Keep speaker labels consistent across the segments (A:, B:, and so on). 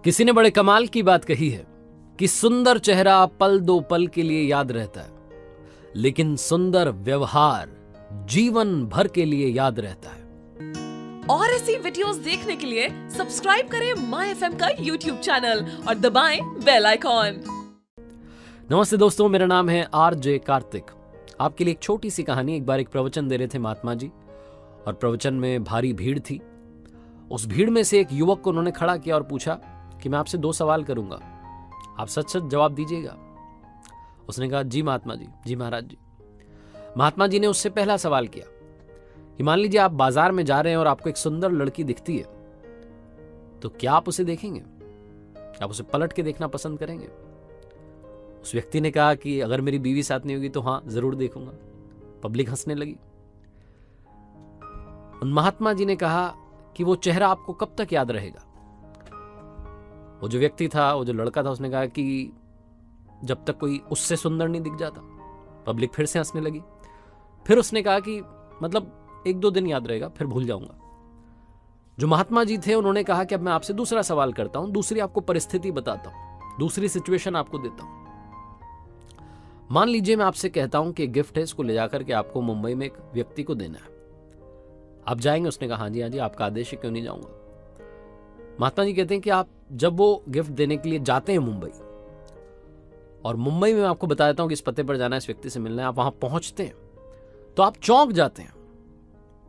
A: किसी ने बड़े कमाल की बात कही है कि सुंदर चेहरा पल दो पल के लिए याद रहता है, लेकिन सुंदर व्यवहार जीवन भर के लिए याद रहता है।
B: और ऐसी वीडियोस देखने के लिए सब्सक्राइब करें माय एफएम का यूट्यूब चैनल और दबाएं बेल आइकॉन।
A: नमस्ते दोस्तों, मेरा नाम है आरजे कार्तिक। आपके लिए एक छोटी सी कहानी। एक बार एक प्रवचन दे रहे थे महात्मा जी, और प्रवचन में भारी भीड़ थी। उस भीड़ में से एक युवक को उन्होंने खड़ा किया और पूछा कि मैं आपसे 2 सवाल करूंगा, आप सच सच जवाब दीजिएगा। उसने कहा जी महात्मा जी, जी महाराज जी। महात्मा जी ने उससे पहला सवाल किया कि मान लीजिए आप बाजार में जा रहे हैं और आपको एक सुंदर लड़की दिखती है, तो क्या आप उसे देखेंगे? आप उसे पलट के देखना पसंद करेंगे? उस व्यक्ति ने कहा कि अगर मेरी बीवी साथ नहीं होगी तो हाँ, जरूर देखूंगा। पब्लिक हंसने लगी। उन महात्मा जी ने कहा कि वो चेहरा आपको कब तक याद रहेगा? वो जो व्यक्ति था, वो जो लड़का था, उसने कहा कि जब तक कोई उससे सुंदर नहीं दिख जाता। पब्लिक फिर से हंसने लगी। फिर उसने कहा कि मतलब 1-2 दिन याद रहेगा, फिर भूल जाऊंगा। जो महात्मा जी थे उन्होंने कहा कि अब मैं आपसे दूसरा सवाल करता हूं, दूसरी आपको परिस्थिति बताता हूं, दूसरी सिचुएशन आपको देता हूं। मान लीजिए मैं आपसे कहता हूं कि गिफ्ट है, इसको ले जाकर के आपको मुंबई में एक व्यक्ति को देना है, आप जाएंगे? उसने कहा हाँ जी हाँ जी, आपका आदेश है, क्यों नहीं जाऊंगा। महात्मा जी कहते हैं कि आप जब वो गिफ्ट देने के लिए जाते हैं मुंबई, और मुंबई में मैं आपको बता देता हूं कि इस पते पर जाना है, इस व्यक्ति से मिलना है, आप वहां पहुंचते हैं तो आप चौंक जाते हैं।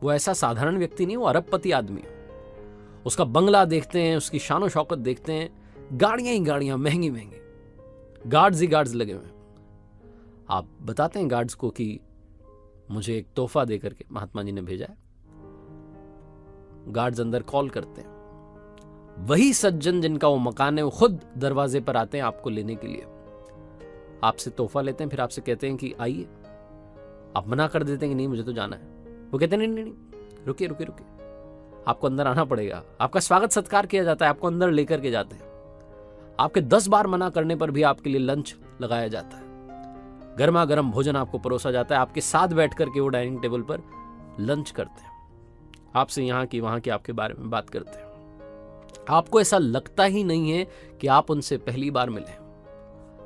A: वो ऐसा साधारण व्यक्ति नहीं, वो अरबपति आदमी है। उसका बंगला देखते हैं, उसकी शान शौकत देखते हैं, गाड़ियां ही गाड़ियां, महंगी महंगी, गार्ड्स ही गार्ड्स लगे हुए हैं। आप बताते हैं गार्ड्स को कि मुझे एक तोहफा देकर के महात्मा जी ने भेजा है। गार्ड्स अंदर कॉल करते हैं। वही सज्जन जिनका वो मकान है, वो खुद दरवाजे पर आते हैं आपको लेने के लिए, आपसे तोहफा लेते हैं, फिर आपसे कहते हैं कि आइए। आप मना कर देते हैं कि नहीं, मुझे तो जाना है। वो कहते हैं नहीं, रुकिए रुकिए रुकिए, आपको अंदर आना पड़ेगा। आपका स्वागत सत्कार किया जाता है, आपको अंदर लेकर के जाते हैं। आपके 10 बार मना करने पर भी आपके लिए लंच लगाया जाता है, गर्मा गर्म भोजन आपको परोसा जाता है। आपके साथ बैठ करके वो डाइनिंग टेबल पर लंच करते हैं, आपसे यहाँ की वहां के आपके बारे में बात करते हैं। आपको ऐसा लगता ही नहीं है कि आप उनसे पहली बार मिले।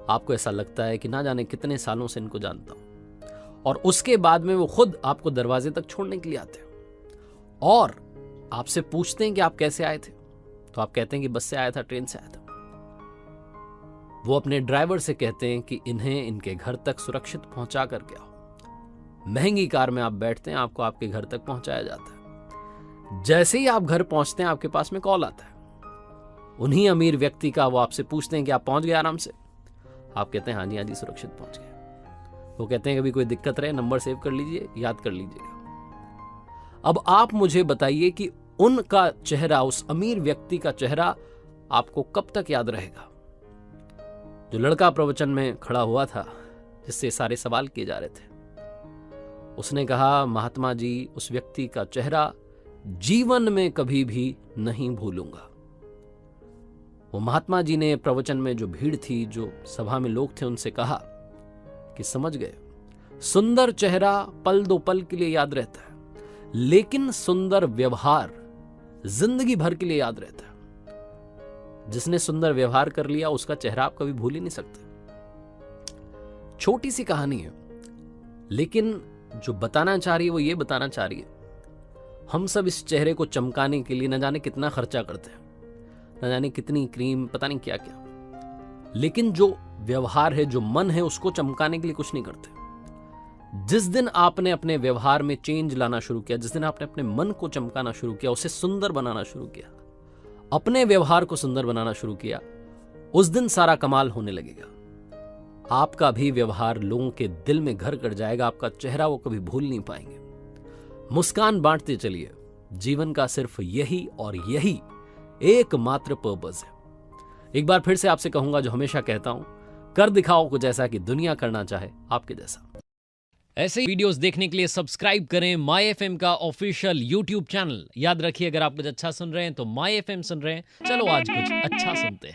A: आपको ऐसा लगता है कि ना जाने कितने सालों से इनको जानता हूं। और उसके बाद में वो खुद आपको दरवाजे तक छोड़ने के लिए आते हैं और आपसे पूछते हैं कि आप कैसे आए थे। तो आप कहते हैं कि बस से आया था, ट्रेन से आया था। वो अपने ड्राइवर से कहते हैं कि इन्हें इनके घर तक सुरक्षित पहुंचा करके आओ। महंगी कार में आप बैठते हैं, आपको आपके घर तक पहुंचाया जाता है। जैसे ही आप घर पहुंचते हैं, आपके पास में कॉल आता है उन्हीं अमीर व्यक्ति का। वो आपसे पूछते हैं कि आप पहुंच गए आराम से? आप कहते हैं हाँ जी सुरक्षित पहुंच गए। वो कहते हैं कभी कोई दिक्कत रहे, नंबर सेव कर लीजिए, याद कर लीजिएगा। अब आप मुझे बताइए कि उनका चेहरा, उस अमीर व्यक्ति का चेहरा आपको कब तक याद रहेगा? जो लड़का प्रवचन में खड़ा हुआ था, जिससे सारे सवाल किए जा रहे थे, उसने कहा महात्मा जी, उस व्यक्ति का चेहरा जीवन में कभी भी नहीं भूलूंगा। वो महात्मा जी ने प्रवचन में जो भीड़ थी, जो सभा में लोग थे, उनसे कहा कि समझ गए, सुंदर चेहरा पल दो पल के लिए याद रहता है, लेकिन सुंदर व्यवहार जिंदगी भर के लिए याद रहता है। जिसने सुंदर व्यवहार कर लिया, उसका चेहरा आप कभी भूल ही नहीं सकते। छोटी सी कहानी है, लेकिन जो बताना चाह रही है वो ये बताना चाह रही है, हम सब इस चेहरे को चमकाने के लिए न जाने कितना खर्चा करते हैं, न जाने कितनी क्रीम, पता नहीं क्या क्या, लेकिन जो व्यवहार है, जो मन है, उसको चमकाने के लिए कुछ नहीं करते। जिस दिन आपने अपने व्यवहार में चेंज लाना शुरू किया, जिस दिन आपने अपने मन को चमकाना शुरू किया, उसे सुंदर बनाना शुरू किया, अपने व्यवहार को सुंदर बनाना शुरू किया, उस दिन सारा कमाल होने लगेगा। आपका भी व्यवहार लोगों के दिल में घर कर जाएगा, आपका चेहरा वो कभी भूल नहीं पाएंगे। मुस्कान बांटते चलिए, जीवन का सिर्फ यही और यही एकमात्र पर्पस है। एक बार फिर से आपसे कहूंगा, जो हमेशा कहता हूं, कर दिखाओ कुछ ऐसा कि दुनिया करना चाहे आपके जैसा। ऐसे ही वीडियोस देखने के लिए सब्सक्राइब करें माय एफएम का ऑफिशियल यूट्यूब चैनल। याद रखिए, अगर आप कुछ अच्छा सुन रहे हैं तो माय एफएम सुन रहे हैं। चलो आज कुछ अच्छा सुनते हैं।